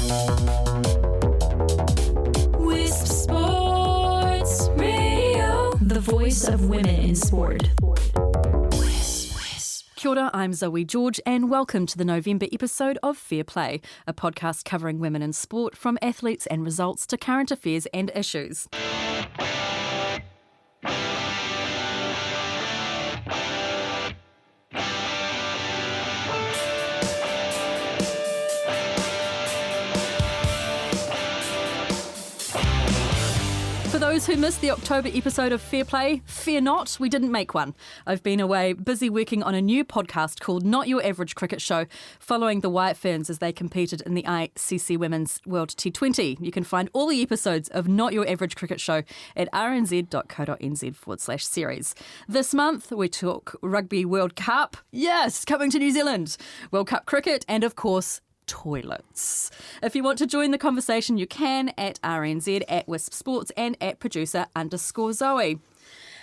Wisp Sports Radio, the voice of women in sport. Kia ora, I'm Zoe George and welcome to the November episode of Fair Play, a podcast covering women in sport from athletes and results to current affairs and issues. For those who missed the October episode of Fair Play, fear not, we didn't make one. I've been away busy working on a new podcast called Not Your Average Cricket Show, following the White Ferns as they competed in the ICC Women's World T20. You can find all the episodes of Not Your Average Cricket Show at rnz.co.nz/series. This month, we talk Rugby World Cup. Yes, coming to New Zealand. World Cup cricket and, of course, toilets. If you want to join the conversation, you can at RNZ, at Wisp Sports and at producer_Zoe.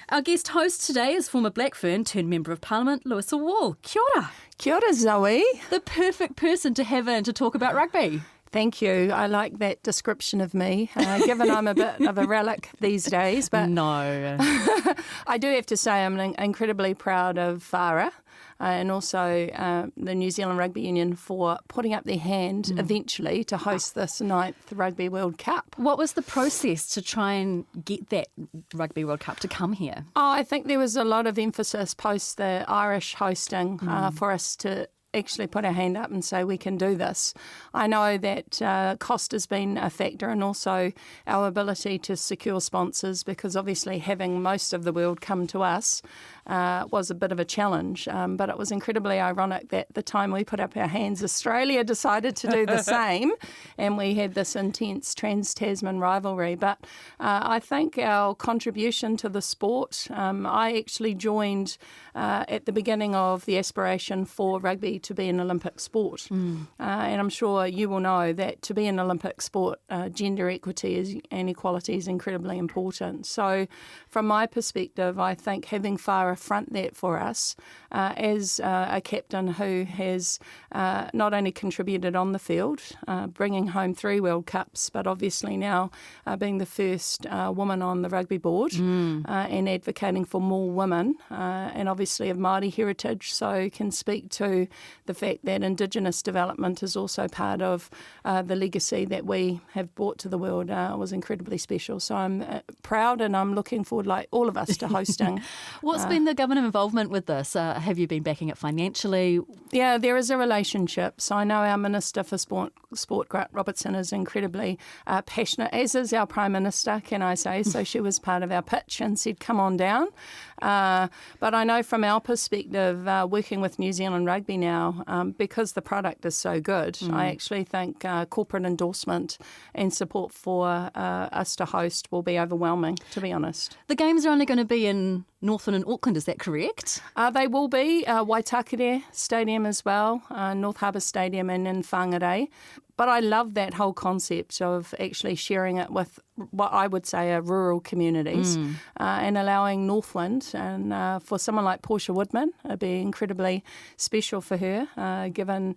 Our guest host today is former Black Fern turned Member of Parliament, Louisa Wall. Kia ora. Kia ora, Zoe. The perfect person to have in to talk about rugby. Thank you. I like that description of me, given I'm a bit of a relic these days. But no. I do have to say I'm incredibly proud of Farah and also the New Zealand Rugby Union for putting up their hand eventually to host this 9th Rugby World Cup. What was the process to try and get that Rugby World Cup to come here? Oh, I think there was a lot of emphasis post the Irish hosting for us to actually put our hand up and say we can do this. I know that cost has been a factor and also our ability to secure sponsors, because obviously having most of the world come to us was a bit of a challenge. But it was incredibly ironic that the time we put up our hands, Australia decided to do the same, and we had this intense trans-Tasman rivalry. But I think our contribution to the sport, I actually joined at the beginning of the aspiration for rugby to be an Olympic sport. And I'm sure you will know that to be an Olympic sport, gender equity and equality is incredibly important. So from my perspective, I think having Farah front that for us as a captain who has not only contributed on the field, bringing home 3 World Cups, but obviously now being the first woman on the rugby board and advocating for more women and obviously of Māori heritage, so can speak to the fact that Indigenous development is also part of the legacy that we have brought to the world was incredibly special. So I'm proud and I'm looking forward, like all of us, to hosting. What's been the government involvement with this? Have you been backing it financially? Yeah, there is a relationship. So I know our Minister for Sport, Grant Robertson, is incredibly passionate, as is our Prime Minister, can I say. So she was part of our pitch and said, come on down. But I know from our perspective, working with New Zealand Rugby now, because the product is so good, I actually think corporate endorsement and support for us to host will be overwhelming, to be honest. The games are only going to be in Northland and Auckland, is that correct? They will be Waitakere Stadium as well, North Harbour Stadium and in Whangarei. But I love that whole concept of actually sharing it with what I would say are rural communities and allowing Northland, and for someone like Portia Woodman, it'd be incredibly special for her, given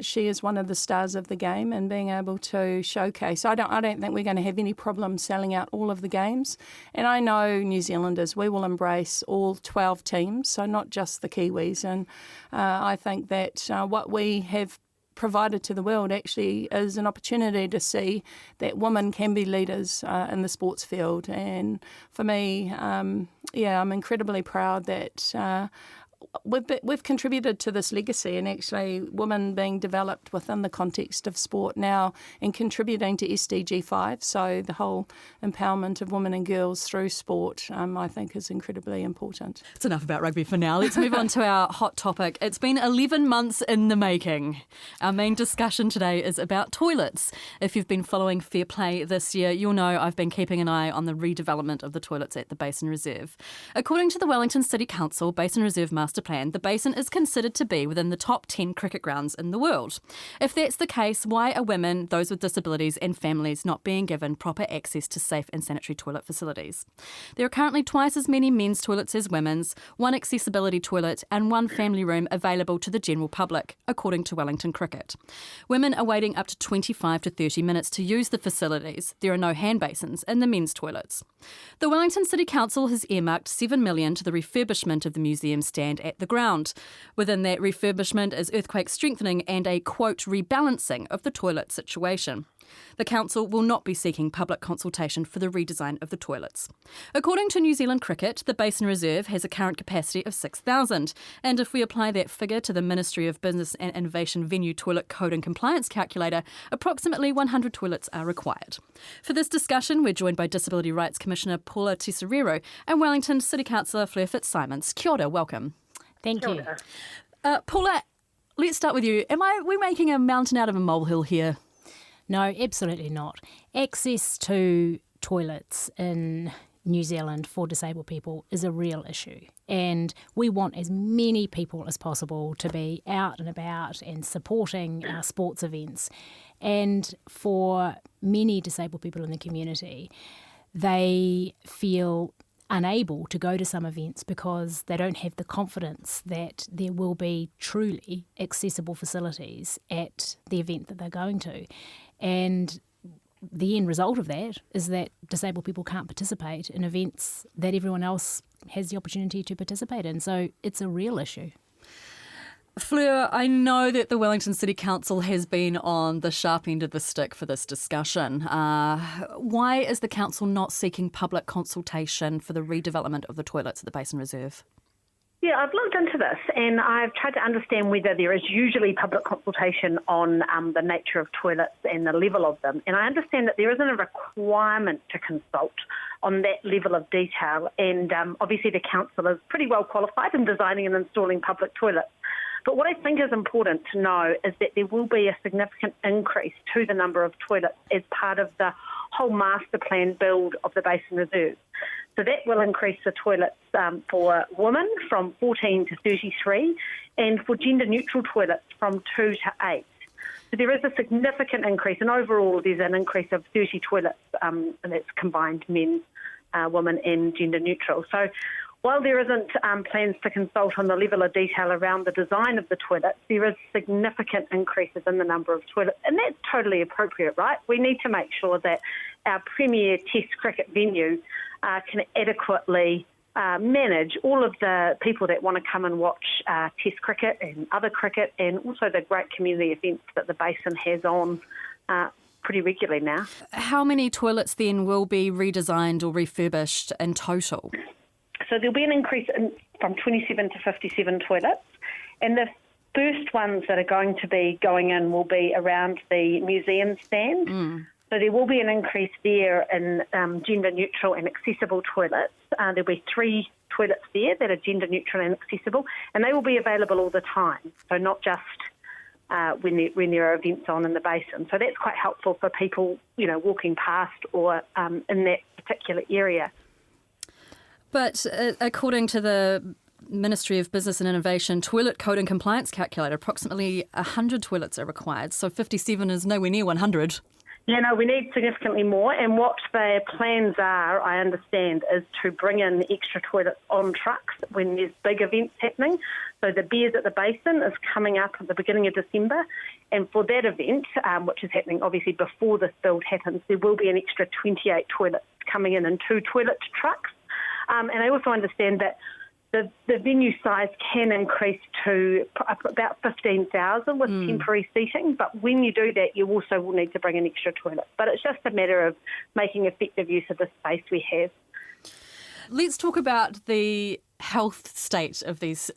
she is one of the stars of the game, and being able to showcase. I don't think we're going to have any problem selling out all of the games. And I know New Zealanders, we will embrace all 12 teams, so not just the Kiwis. And I think that what we have provided to the world actually is an opportunity to see that women can be leaders in the sports field. And for me, I'm incredibly proud that we've contributed to this legacy, and actually women being developed within the context of sport now and contributing to SDG 5. So the whole empowerment of women and girls through sport, I think, is incredibly important. It's enough about rugby for now. Let's move on to our hot topic. It's been 11 months in the making. Our main discussion today is about toilets. If you've been following Fair Play this year, you'll know I've been keeping an eye on the redevelopment of the toilets at the Basin Reserve. According to the Wellington City Council, Basin Reserve Master master plan, the Basin is considered to be within the top 10 cricket grounds in the world. If that's the case, why are women, those with disabilities and families not being given proper access to safe and sanitary toilet facilities? There are currently twice as many men's toilets as women's, one accessibility toilet and one family room available to the general public, according to Wellington Cricket. Women are waiting up to 25 to 30 minutes to use the facilities. There are no hand basins in the men's toilets. The Wellington City Council has earmarked $7 million to the refurbishment of the museum stand at the ground. Within that refurbishment is earthquake strengthening and a, quote, rebalancing of the toilet situation. The council will not be seeking public consultation for the redesign of the toilets. According to New Zealand Cricket, the Basin Reserve has a current capacity of 6,000, and if we apply that figure to the Ministry of Business and Innovation Venue Toilet Code and Compliance calculator, approximately 100 toilets are required. For this discussion, we're joined by Disability Rights Commissioner Paula Tesoriero and Wellington City Councillor Fleur Fitzsimons. Kia ora, welcome. Thank you. Paula, let's start with you. We're making a mountain out of a molehill here? No, absolutely not. Access to toilets in New Zealand for disabled people is a real issue. And we want as many people as possible to be out and about and supporting our sports events. And for many disabled people in the community, they feel unable to go to some events because they don't have the confidence that there will be truly accessible facilities at the event that they're going to. And the end result of that is that disabled people can't participate in events that everyone else has the opportunity to participate in. So it's a real issue. Fleur, I know that the Wellington City Council has been on the sharp end of the stick for this discussion. Why is the council not seeking public consultation for the redevelopment of the toilets at the Basin Reserve? Yeah, I've looked into this and I've tried to understand whether there is usually public consultation on the nature of toilets and the level of them. And I understand that there isn't a requirement to consult on that level of detail. And obviously the council is pretty well qualified in designing and installing public toilets. But what I think is important to know is that there will be a significant increase to the number of toilets as part of the whole master plan build of the Basin Reserve. So that will increase the toilets for women from 14 to 33 and for gender-neutral toilets from 2 to 8. So there is a significant increase, and overall there's an increase of 30 toilets, and that's combined men, women and gender-neutral. So while there isn't plans to consult on the level of detail around the design of the toilets, there is significant increases in the number of toilets, and that's totally appropriate, right? We need to make sure that our premier Test cricket venue can adequately manage all of the people that want to come and watch Test cricket and other cricket, and also the great community events that the Basin has on pretty regularly now. How many toilets then will be redesigned or refurbished in total? So there'll be an increase from 27 to 57 toilets, and the first ones that are going to be going in will be around the museum stand. So there will be an increase there in gender-neutral and accessible toilets. There'll be 3 toilets there that are gender-neutral and accessible, and they will be available all the time, so not just when there are events on in the Basin. So that's quite helpful for people, walking past or in that particular area. But according to the Ministry of Business and Innovation Toilet Code and Compliance calculator, approximately 100 toilets are required, so 57 is nowhere near 100. Yeah, no, we need significantly more, and what their plans are, I understand, is to bring in extra toilets on trucks when there's big events happening. So the Bears at the Basin is coming up at the beginning of December, and for that event, which is happening obviously before this build happens, there will be an extra 28 toilets coming in 2 toilet trucks. And I also understand that the venue size can increase to about 15,000 with temporary seating, but when you do that, you also will need to bring an extra toilet. But it's just a matter of making effective use of the space we have. Let's talk about the health state of these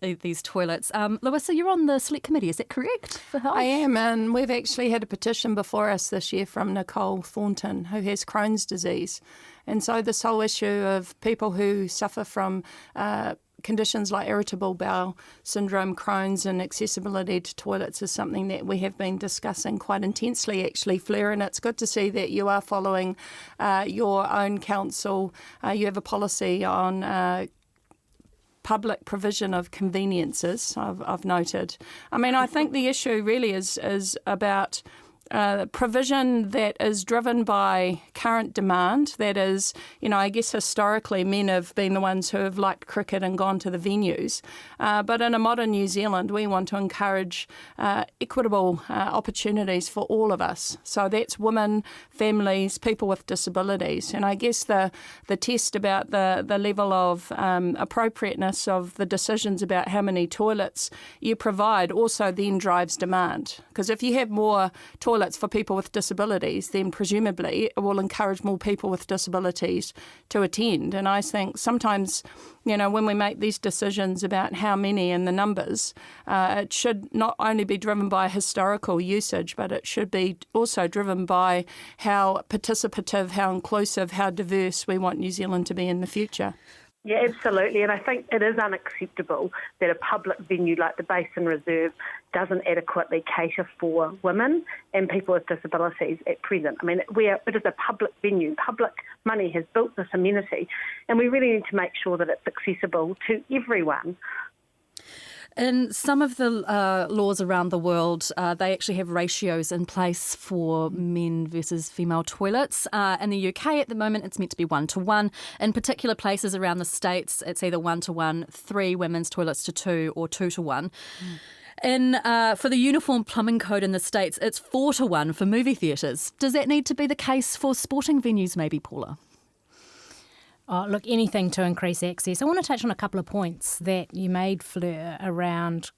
toilets. Louisa, you're on the select committee, is that correct, for health? I am, and we've actually had a petition before us this year from Nicole Thornton, who has Crohn's disease. And so this whole issue of people who suffer from conditions like irritable bowel syndrome, Crohn's, and accessibility to toilets is something that we have been discussing quite intensely, actually, Fleur, and it's good to see that you are following your own council. You have a policy on public provision of conveniences, I've noted. I mean, I think the issue really is about provision that is driven by current demand. That is, I guess historically men have been the ones who have liked cricket and gone to the venues. But in a modern New Zealand, we want to encourage equitable opportunities for all of us. So that's women, families, people with disabilities. And I guess the test about the level of appropriateness of the decisions about how many toilets you provide also then drives demand. Because if you have more toilets for people with disabilities, then presumably it will encourage more people with disabilities to attend. And I think sometimes, when we make these decisions about how many and the numbers, it should not only be driven by historical usage, but it should be also driven by how participative, how inclusive, how diverse we want New Zealand to be in the future. Yeah, absolutely. And I think it is unacceptable that a public venue like the Basin Reserve doesn't adequately cater for women and people with disabilities at present. I mean, it is a public venue. Public money has built this amenity, and we really need to make sure that it's accessible to everyone. In some of the laws around the world, they actually have ratios in place for men versus female toilets. In the UK at the moment, it's meant to be 1-to-1. In particular places around the States, it's either 1-to-1, 3 women's toilets to 2, or 2-to-1. For the Uniform Plumbing Code in the States, it's 4-to-1 for movie theatres. Does that need to be the case for sporting venues maybe, Paula? Oh, look, anything to increase access. I want to touch on a couple of points that you made, Fleur, around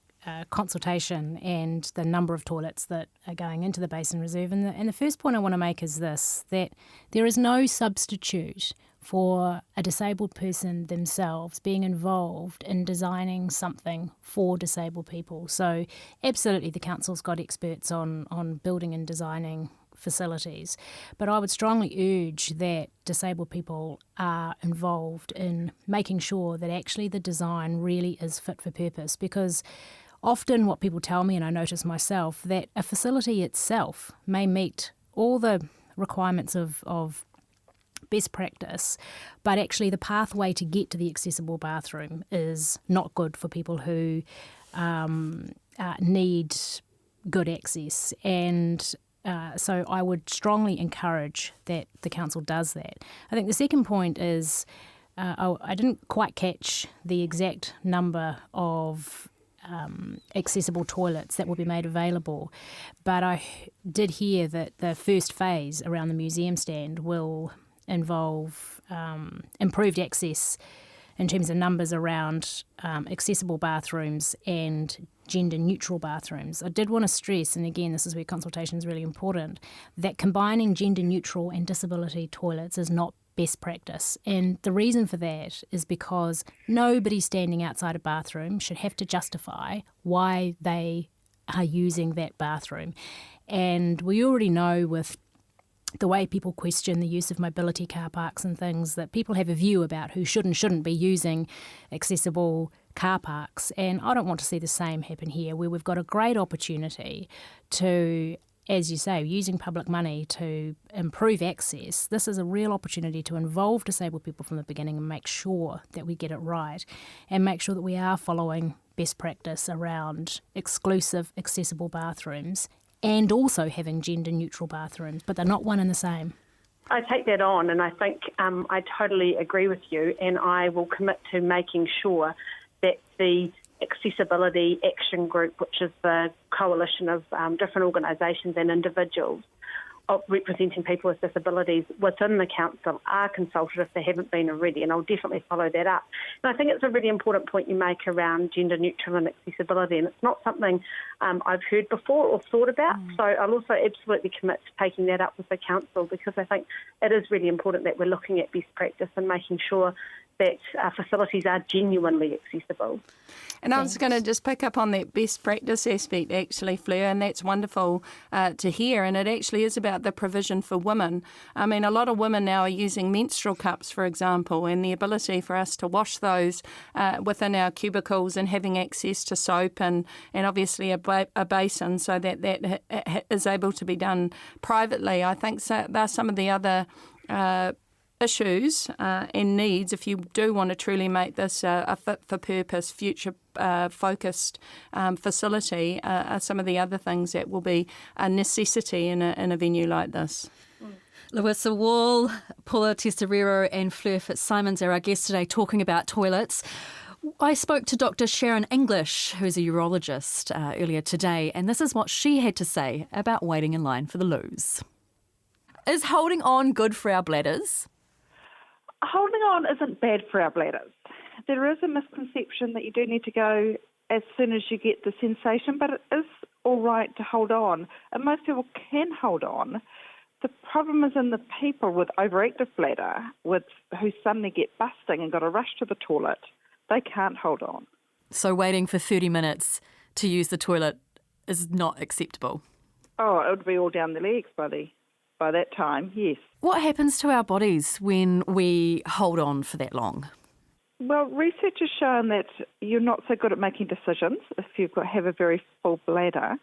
consultation and the number of toilets that are going into the Basin Reserve. And the first point I want to make is this, that there is no substitute for a disabled person themselves being involved in designing something for disabled people. So absolutely the council's got experts on building and designing facilities, but I would strongly urge that disabled people are involved in making sure that actually the design really is fit for purpose, because often what people tell me, and I notice myself, that a facility itself may meet all the requirements of best practice, but actually the pathway to get to the accessible bathroom is not good for people who need good access. And so I would strongly encourage that the council does that. I think the second point is I didn't quite catch the exact number of accessible toilets that will be made available, but I did hear that the first phase around the museum stand will involve improved access in terms of numbers around accessible bathrooms and gender-neutral bathrooms. I did want to stress, and again, this is where consultation is really important, that combining gender-neutral and disability toilets is not best practice. And the reason for that is because nobody standing outside a bathroom should have to justify why they are using that bathroom. And we already know with the way people question the use of mobility car parks and things, that people have a view about who should and shouldn't be using accessible car parks. And I don't want to see the same happen here, where we've got a great opportunity to, as you say, using public money to improve access. This is a real opportunity to involve disabled people from the beginning and make sure that we get it right, and make sure that we are following best practice around exclusive accessible bathrooms and also having gender-neutral bathrooms, but they're not one and the same. I take that on, and I think I totally agree with you, and I will commit to making sure that the Accessibility Action Group, which is the coalition of different organisations and individuals representing people with disabilities within the council, are consulted if they haven't been already, and I'll definitely follow that up. And I think it's a really important point you make around gender neutral and accessibility, and it's not something I've heard before or thought about, so I'll also absolutely commit to taking that up with the council, because I think it is really important that we're looking at best practice and making sure that facilities are genuinely accessible. And I was going to just pick up on that best practice aspect, actually, Fleur, and that's wonderful to hear. And it actually is about the provision for women. I mean, a lot of women now are using menstrual cups, for example, and the ability for us to wash those within our cubicles and having access to soap and obviously a basin, so that is able to be done privately. I think so, there are some of the other issues and needs, if you do want to truly make this a fit-for-purpose, future-focused facility, are some of the other things that will be a necessity in a venue like this. Louisa Wall, Paula Tesoriero and Fleur Fitzsimons are our guests today talking about toilets. I spoke to Dr Sharon English, who's a urologist, earlier today, and this is what she had to say about waiting in line for the loos. Is holding on good for our bladders? Holding on isn't bad for our bladders. There is a misconception that you do need to go as soon as you get the sensation, but it is all right to hold on, and most people can hold on. The problem is in the people with overactive bladder, who suddenly get busting and got to rush to the toilet. They can't hold on. So waiting for 30 minutes to use the toilet is not acceptable? Oh, it would be all down the legs by that time, yes. What happens to our bodies when we hold on for that long? Well, research has shown that you're not so good at making decisions if you have a very full bladder.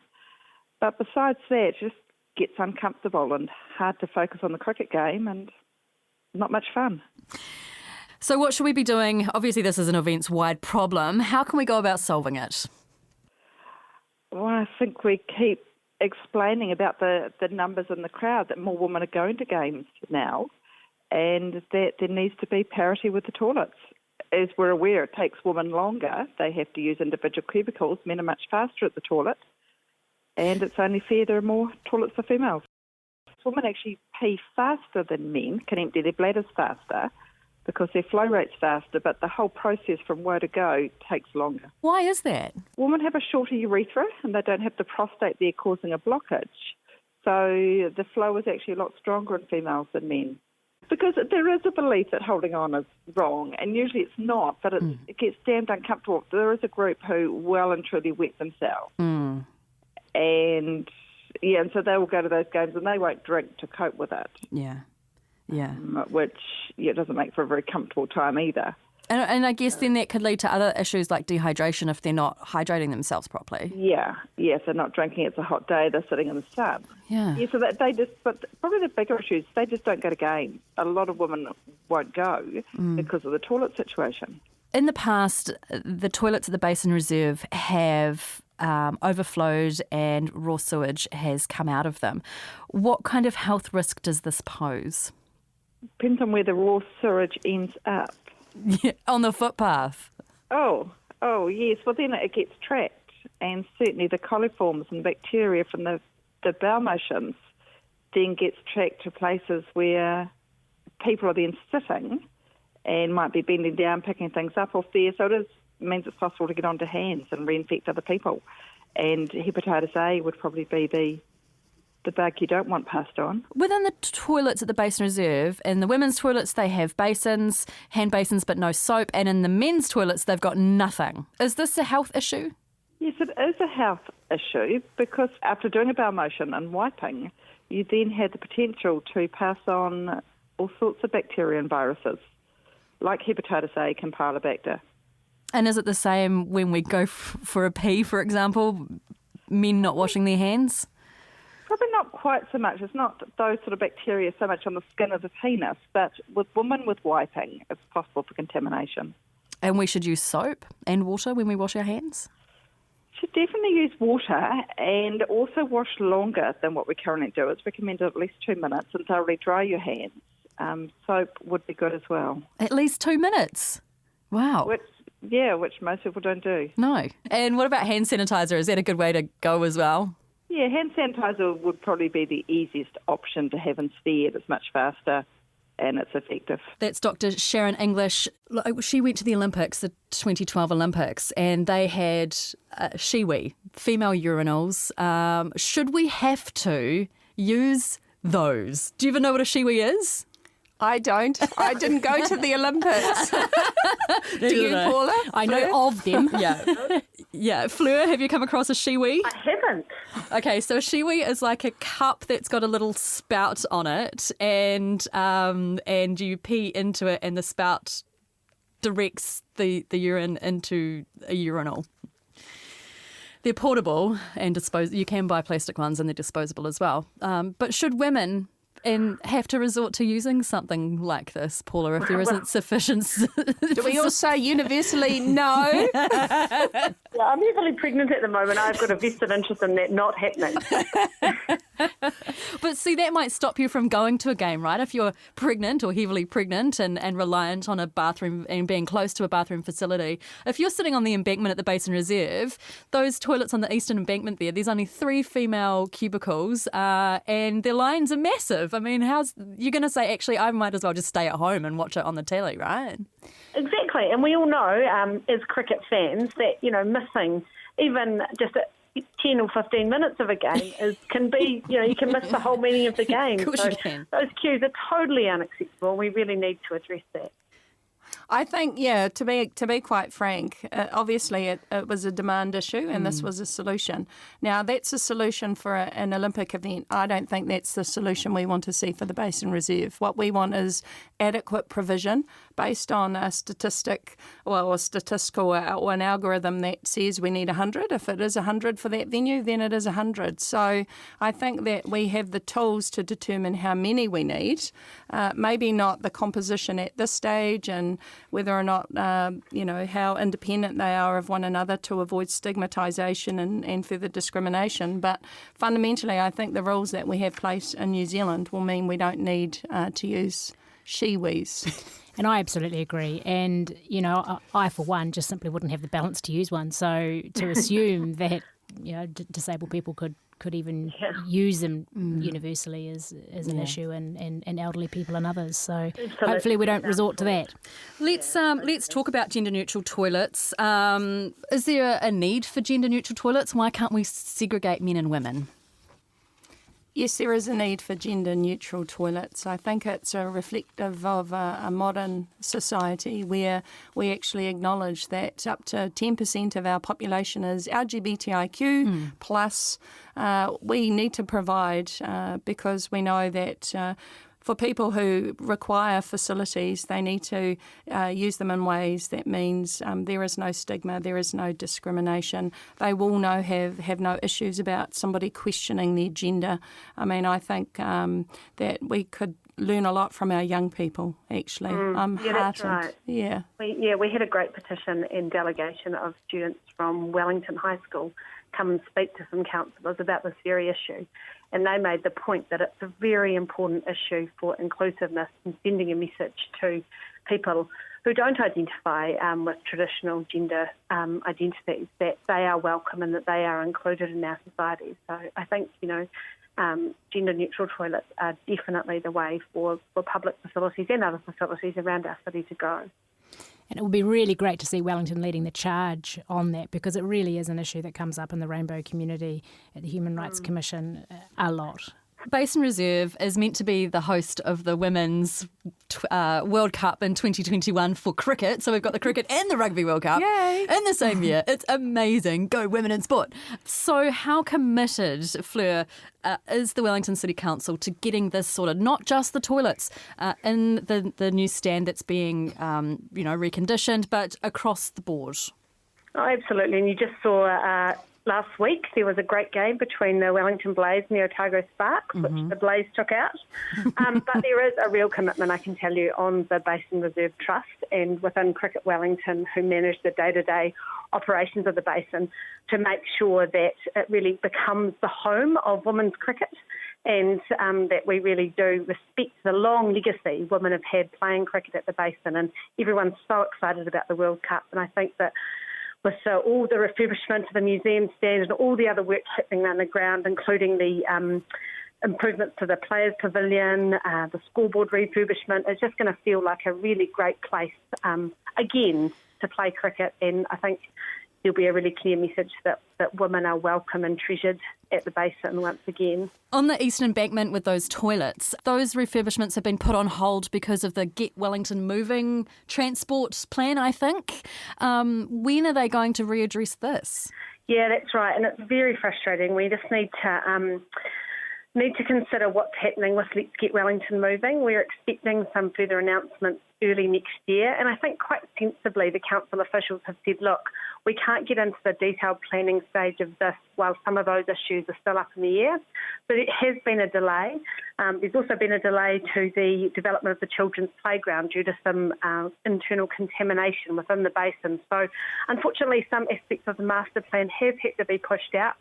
But besides that, it just gets uncomfortable and hard to focus on the cricket game and not much fun. So what should we be doing? Obviously, this is an events-wide problem. How can we go about solving it? Well, I think we keep explaining about the numbers in the crowd, that more women are going to games now, and that there needs to be parity with the toilets. As we're aware, it takes women longer. They have to use individual cubicles. Men are much faster at the toilet, and it's only fair there are more toilets for females. Women actually pee faster than men, can empty their bladders faster, because their flow rate's faster, but the whole process from where to go takes longer. Why is that? Women have a shorter urethra and they don't have the prostate there causing a blockage. So the flow is actually a lot stronger in females than men. Because there is a belief that holding on is wrong, and usually it's not, but it gets damned uncomfortable. There is a group who well and truly wet themselves. And so they will go to those games and they won't drink to cope with it. Which doesn't make for a very comfortable time either. And I guess then that could lead to other issues like dehydration if they're not hydrating themselves properly. If they're not drinking, it's a hot day, they're sitting in the sun. So that but probably the bigger issue is they just don't go to games. A lot of women won't go because of the toilet situation. In the past, the toilets at the Basin Reserve have overflowed and raw sewage has come out of them. What kind of health risk does this pose? Depends on where the raw sewage ends up. On the footpath. Oh, yes. Well, then it gets trapped, and certainly the coliforms and bacteria from the bowel motions then gets tracked to places where people are then sitting and might be bending down, picking things up off there. So it means it's possible to get onto hands and reinfect other people. And hepatitis A would probably be the bug you don't want passed on. Within the toilets at the Basin Reserve, in the women's toilets, they have basins, hand basins, but no soap. And in the men's toilets, they've got nothing. Is this a health issue? Yes, it is a health issue because after doing a bowel motion and wiping, you then have the potential to pass on all sorts of bacteria and viruses, like hepatitis A, Campylobacter. And is it the same when we go for a pee, for example, men not washing their hands? Probably not quite so much. It's not those sort of bacteria so much on the skin of the penis, but with women with wiping, it's possible for contamination. And we should use soap and water when we wash our hands? Should definitely use water and also wash longer than what we currently do. It's recommended at least 2 minutes and thoroughly dry your hands. Soap would be good as well. At least 2 minutes? Wow. Which most people don't do. No. And what about hand sanitizer? Is that a good way to go as well? Yeah, hand sanitizer would probably be the easiest option to have instead. It's much faster and it's effective. That's Dr Sharon English. She went to the Olympics, the 2012 Olympics, and they had shiwi, female urinals. Should we have to use those? Do you even know what a shiwi is? I don't. I didn't go to the Olympics. Do you, Paula? I know of them. Yeah. Fleur, have you come across a shiwi? I haven't. Okay, so a shiwi is like a cup that's got a little spout on it, and you pee into it, and the spout directs the urine into a urinal. They're portable and disposable. You can buy plastic ones, and they're disposable as well. But should women and have to resort to using something like this, Paula, if there isn't sufficient... Do we all say universally no? Yeah, I'm heavily pregnant at the moment. I've got a vested interest in that not happening. But see, that might stop you from going to a game, right? If you're pregnant or heavily pregnant and reliant on a bathroom and being close to a bathroom facility. If you're sitting on the embankment at the Basin Reserve, those toilets on the eastern embankment there's only 3 female cubicles and their lines are massive. I mean, you're going to say, actually, I might as well just stay at home and watch it on the telly, right? Exactly. And we all know, as cricket fans, that, missing even just 10 or 15 minutes of a game can be, you can miss the whole meaning of the game. Of course you can. Those queues are totally unacceptable. We really need to address that. I think, to be quite frank, obviously it was a demand issue and this was a solution. Now, that's a solution for an Olympic event. I don't think that's the solution we want to see for the Basin Reserve. What we want is adequate provision based on a statistical or an algorithm that says we need 100. If it is 100 for that venue, then it is 100. So I think that we have the tools to determine how many we need, maybe not the composition at this stage and whether or not, how independent they are of one another to avoid stigmatisation and further discrimination. But fundamentally, I think the rules that we have placed in New Zealand will mean we don't need to use she-wees. And I absolutely agree. And, I, for one, just simply wouldn't have the balance to use one. So to assume that, disabled people could even use them universally is an issue, and elderly people and others. So hopefully we don't resort to that. Let's talk about gender-neutral toilets. Is there a need for gender-neutral toilets? Why can't we segregate men and women? Yes, there is a need for gender-neutral toilets. I think it's a reflective of a modern society where we actually acknowledge that up to 10% of our population is LGBTIQ plus. We need to provide because we know that for people who require facilities, they need to use them in ways that means there is no stigma, there is no discrimination. They will have no issues about somebody questioning their gender. I mean, I think that we could learn a lot from our young people, actually. I'm heartened. That's right. Yeah. We had a great petition and delegation of students from Wellington High School come and speak to some councillors about this very issue. And they made the point that it's a very important issue for inclusiveness and sending a message to people who don't identify with traditional gender identities, that they are welcome and that they are included in our society. So I think, gender-neutral toilets are definitely the way for public facilities and other facilities around our city to go. And it would be really great to see Wellington leading the charge on that, because it really is an issue that comes up in the rainbow community at the Human Rights Commission a lot. Basin Reserve is meant to be the host of the Women's World Cup in 2021 for cricket. So we've got the cricket and the Rugby World Cup in the same year. It's amazing. Go women in sport. So how committed, Fleur, is the Wellington City Council to getting this sorted, not just the toilets in the new stand that's being reconditioned, but across the board? Oh, absolutely. And you just saw last week there was a great game between the Wellington Blaze and the Otago Sparks, which the Blaze took out. But there is a real commitment, I can tell you, on the Basin Reserve Trust and within Cricket Wellington, who manage the day-to-day operations of the Basin, to make sure that it really becomes the home of women's cricket, and that we really do respect the long legacy women have had playing cricket at the Basin. And everyone's so excited about the World Cup. And I think that with all the refurbishment of the museum stand and all the other work happening underground, including the improvements to the Players' Pavilion, the scoreboard refurbishment, it's just going to feel like a really great place, again, to play cricket. And I think there'll be a really clear message that women are welcome and treasured at the Basin once again. On the Eastern Embankment with those toilets, those refurbishments have been put on hold because of the Get Wellington Moving transport plan, I think. When are they going to readdress this? Yeah, that's right. And it's very frustrating. We just need to need to consider what's happening with Let's Get Wellington moving. We're expecting some further announcements early next year, and I think quite sensibly the council officials have said, look, we can't get into the detailed planning stage of this while some of those issues are still up in the air. So there has been a delay. There's also been a delay to the development of the children's playground due to some internal contamination within the basin. So unfortunately, some aspects of the master plan have had to be pushed out.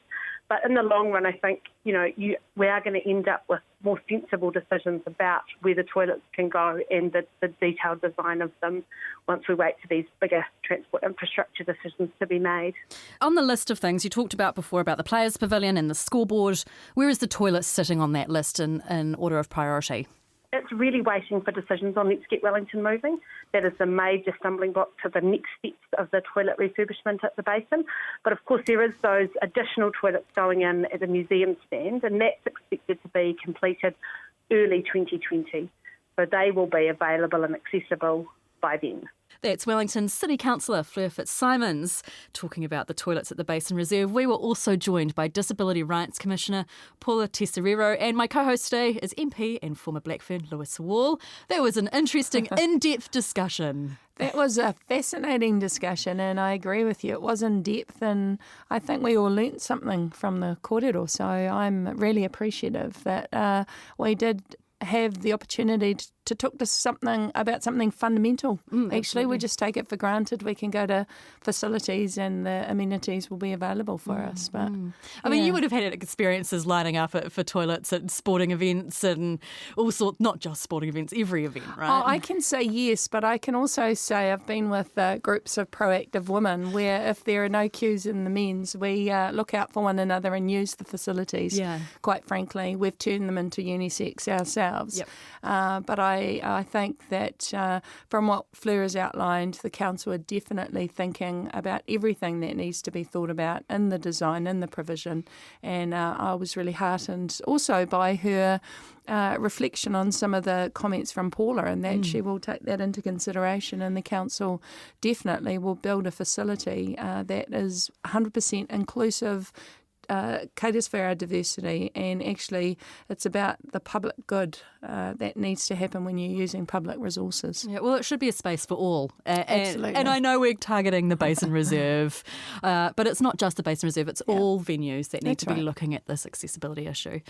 But in the long run, I think, we are going to end up with more sensible decisions about where the toilets can go and the detailed design of them once we wait for these bigger transport infrastructure decisions to be made. On the list of things you talked about before about the Players' Pavilion and the scoreboard, where is the toilet sitting on that list in order of priority? It's really waiting for decisions on Let's Get Wellington moving. That is the major stumbling block to the next steps of the toilet refurbishment at the basin. But of course there is those additional toilets going in at the museum stand, and that's expected to be completed early 2020. So they will be available and accessible by then. That's Wellington City Councillor Fleur Fitzsimons talking about the toilets at the Basin Reserve. We were also joined by Disability Rights Commissioner Paula Tesoriero, and my co-host today is MP and former Black Fern Louisa Wall. That was an interesting, in-depth discussion. That was a fascinating discussion, and I agree with you. It was in depth, and I think we all learnt something from the kōrero. So I'm really appreciative that we did have the opportunity to talk to something fundamental. Actually, we just take it for granted. We can go to facilities and the amenities will be available for us. But I mean, you would have had experiences lining up for toilets at sporting events and all sorts, not just sporting events, every event, right? Oh, I can say yes, but I can also say I've been with groups of proactive women where if there are no queues in the men's, we look out for one another and use the facilities. Yeah. Quite frankly, we've turned them into unisex ourselves. Yep. But I think that from what Fleur has outlined, the council are definitely thinking about everything that needs to be thought about in the design, in the provision. And I was really heartened also by her reflection on some of the comments from Paula, and that she will take that into consideration, and the council definitely will build a facility that is 100% inclusive, caters for our diversity, and actually it's about the public good that needs to happen when you're using public resources. Yeah, well, it should be a space for all. Absolutely. And I know we're targeting the Basin Reserve, but it's not just the Basin Reserve, it's all venues that need to be looking at this accessibility issue.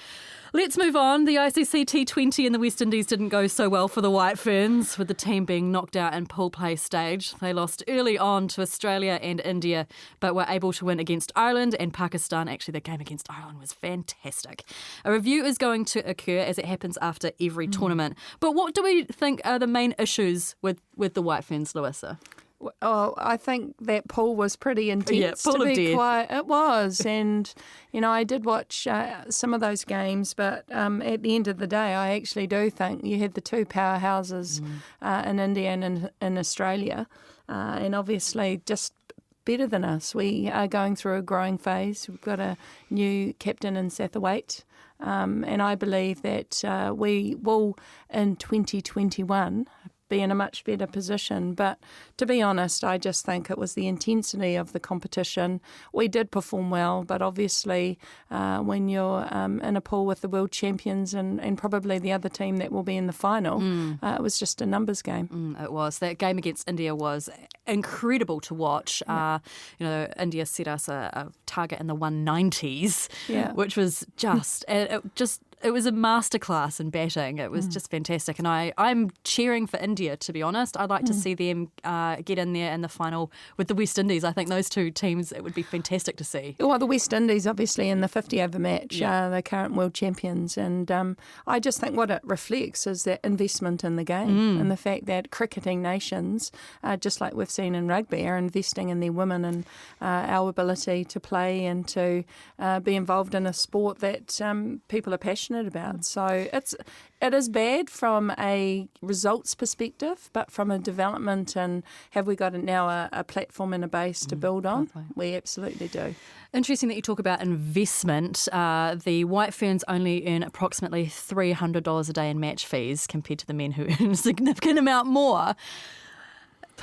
Let's move on. The ICC T20 in the West Indies didn't go so well for the White Ferns, with the team being knocked out in pool play stage. They lost early on to Australia and India, but were able to win against Ireland and Pakistan. Actually, the game against Ireland was fantastic. A review is going to occur, as it happens after every tournament. But what do we think are the main issues with the White Ferns, Louisa? Oh, I think that pool was pretty intense. Yeah, pool to of be death. quite. It was, and I did watch some of those games, but at the end of the day, I actually do think you had the two powerhouses in India and in Australia, and obviously just better than us. We are going through a growing phase. We've got a new captain in Satterthwaite, and I believe that we will, in 2021, be in a much better position. But to be honest, I just think it was the intensity of the competition. We did perform well, but obviously when you're in a pool with the world champions and probably the other team that will be in the final, it was just a numbers game. It was. That game against India was incredible to watch. India set us a target in the 190s, which was it was a masterclass in batting. It was just fantastic. And I'm cheering for India, to be honest. I'd like to see them get in there in the final with the West Indies. I think those two teams, it would be fantastic to see. Well, the West Indies, obviously, in the 50-over match, the current world champions. And I just think what it reflects is that investment in the game and the fact that cricketing nations, just like we've seen in rugby, are investing in their women and our ability to play and to be involved in a sport that people are passionate about. So it is bad from a results perspective, but from a development and have we got now a platform and a base to build on? We absolutely do. Interesting that you talk about investment. The White Ferns only earn approximately $300 a day in match fees compared to the men who earn a significant amount more.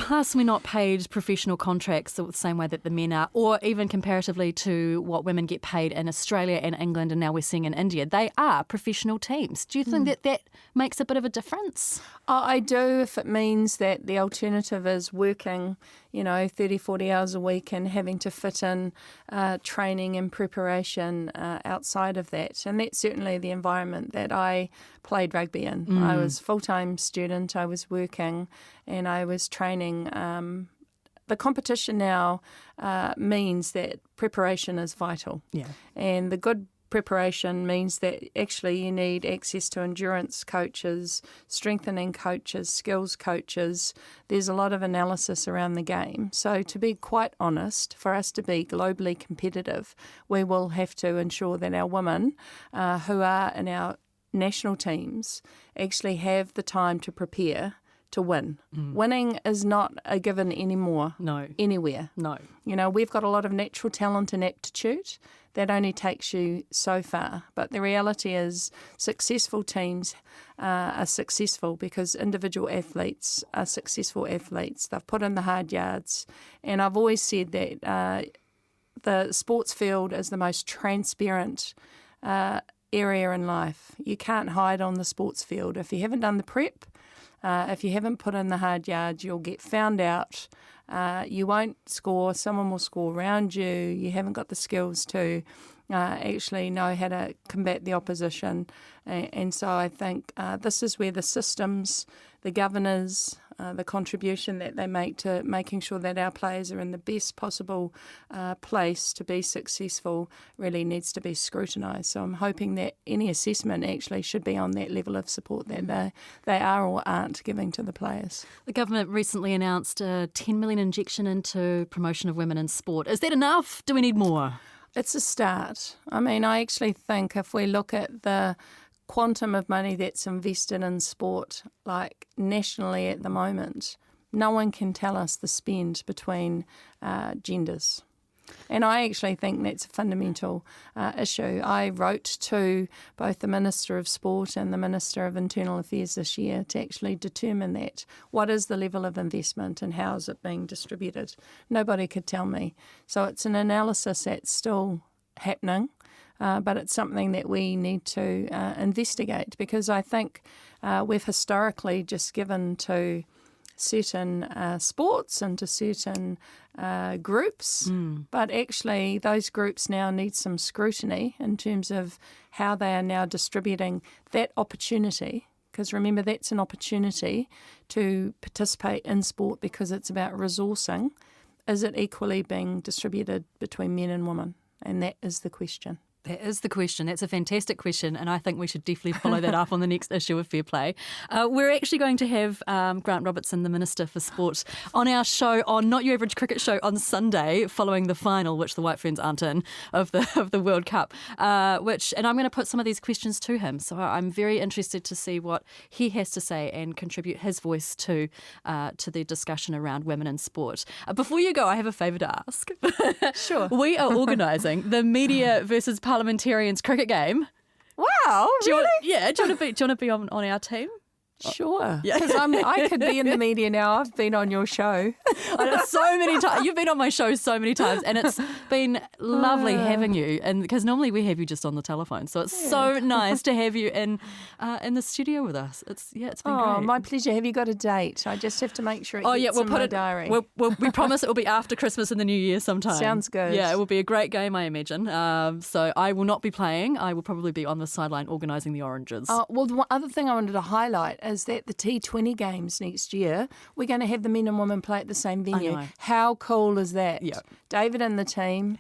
Plus, we're not paid professional contracts the same way that the men are, or even comparatively to what women get paid in Australia and England, and now we're seeing in India. They are professional teams. Do you think that makes a bit of a difference? I do, if it means that the alternative is working, 30, 40 hours a week and having to fit in training and preparation outside of that. And that's certainly the environment that I played rugby in. I was a full-time student, I was working, and I was training. The competition now means that preparation is vital. Yeah. And the good preparation means that actually you need access to endurance coaches, strengthening coaches, skills coaches. There's a lot of analysis around the game. So to be quite honest, for us to be globally competitive, we will have to ensure that our women who are in our national teams actually have the time to prepare to win. Winning is not a given anymore. No. Anywhere. No. We've got a lot of natural talent and aptitude that only takes you so far. But the reality is successful teams are successful because individual athletes are successful athletes. They've put in the hard yards. And I've always said that the sports field is the most transparent area in life. You can't hide on the sports field. If you haven't done the prep, if you haven't put in the hard yards, you'll get found out. You won't score. Someone will score around you. You haven't got the skills to actually know how to combat the opposition. And so I think this is where the systems, the governors, the contribution that they make to making sure that our players are in the best possible place to be successful really needs to be scrutinised. So I'm hoping that any assessment actually should be on that level of support that they are or aren't giving to the players. The government recently announced a $10 million injection into promotion of women in sport. Is that enough? Do we need more? It's a start. I actually think if we look at the quantum of money that's invested in sport, like nationally at the moment, no one can tell us the spend between genders. And I actually think that's a fundamental issue. I wrote to both the Minister of Sport and the Minister of Internal Affairs this year to actually determine that. What is the level of investment and how is it being distributed? Nobody could tell me. So it's an analysis that's still happening. But it's something that we need to investigate because I think we've historically just given to certain sports and to certain groups, but actually those groups now need some scrutiny in terms of how they are now distributing that opportunity. Because remember, that's an opportunity to participate in sport because it's about resourcing. Is it equally being distributed between men and women? And that is the question. That is the question. That's a fantastic question, and I think we should definitely follow that up on the next issue of Fair Play. We're actually going to have Grant Robertson, the Minister for Sport, on our show, on Not Your Average Cricket Show, on Sunday, following the final, which the White Ferns aren't in, of the World Cup. And I'm going to put some of these questions to him. So I'm very interested to see what he has to say and contribute his voice to the discussion around women in sport. Before you go, I have a favour to ask. Sure. We are organising the Media versus Parliamentarians cricket game. Wow, really? Do you want to be on our team? Sure. Because I could be in the media now. I've been on your show. So many times. You've been on my show so many times, and it's been lovely having you. And because normally we have you just on the telephone, so it's so nice to have you in the studio with us. It's been great. Oh, my pleasure. Have you got a date? I just have to make sure it gets in my diary. We promise it will be after Christmas and the New Year sometime. Sounds good. Yeah, it will be a great game, I imagine. So I will not be playing. I will probably be on the sideline organising the oranges. Well, the other thing I wanted to highlight is that the T20 games next year, we're going to have the men and women play at the same venue. How cool is that? Yeah. David and the team,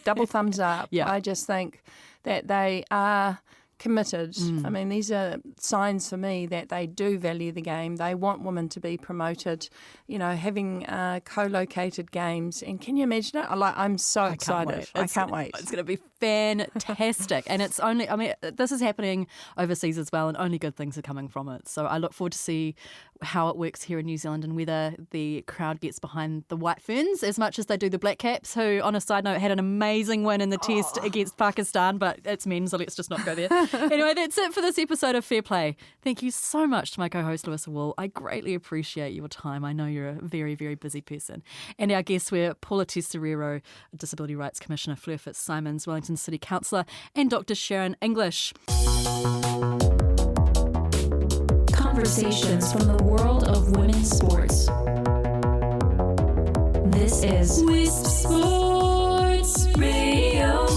double thumbs up. Yeah. I just think that they are committed. These are signs for me that they do value the game. They want women to be promoted, having co-located games. And can you imagine it? I'm so excited. I can't wait. It's going to be fantastic. And it's only, this is happening overseas as well, and only good things are coming from it. So I look forward to see how it works here in New Zealand and whether the crowd gets behind the White Ferns as much as they do the Black Caps, who, on a side note, had an amazing win in the test against Pakistan, but it's men, so let's just not go there. Anyway, that's it for this episode of Fair Play. Thank you so much to my co-host Louisa Wall. I greatly appreciate your time. I know you're a very, very busy person. And our guests were Paula Tesoriero, Disability Rights Commissioner, Fleur Fitzsimons, Wellington City Councillor, and Dr Sharon English. Conversations from the world of women's sports. This is Wisp Sports Radio.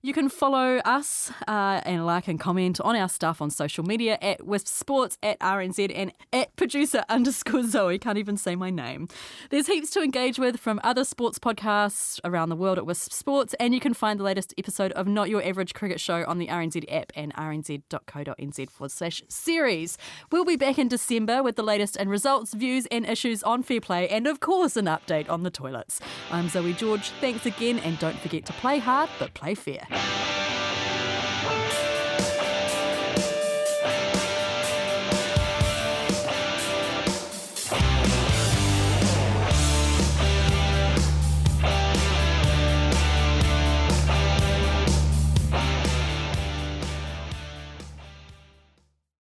You can follow us and like and comment on our stuff on social media at Wisp Sports, at RNZ, and at producer_Zoe. Can't even say my name. There's heaps to engage with from other sports podcasts around the world at Wisp Sports, and you can find the latest episode of Not Your Average Cricket Show on the RNZ app and rnz.co.nz/series. We'll be back in December with the latest in results, views, and issues on Fair Play, and of course an update on the toilets. I'm Zoe George. Thanks again, and don't forget to play hard but play fair.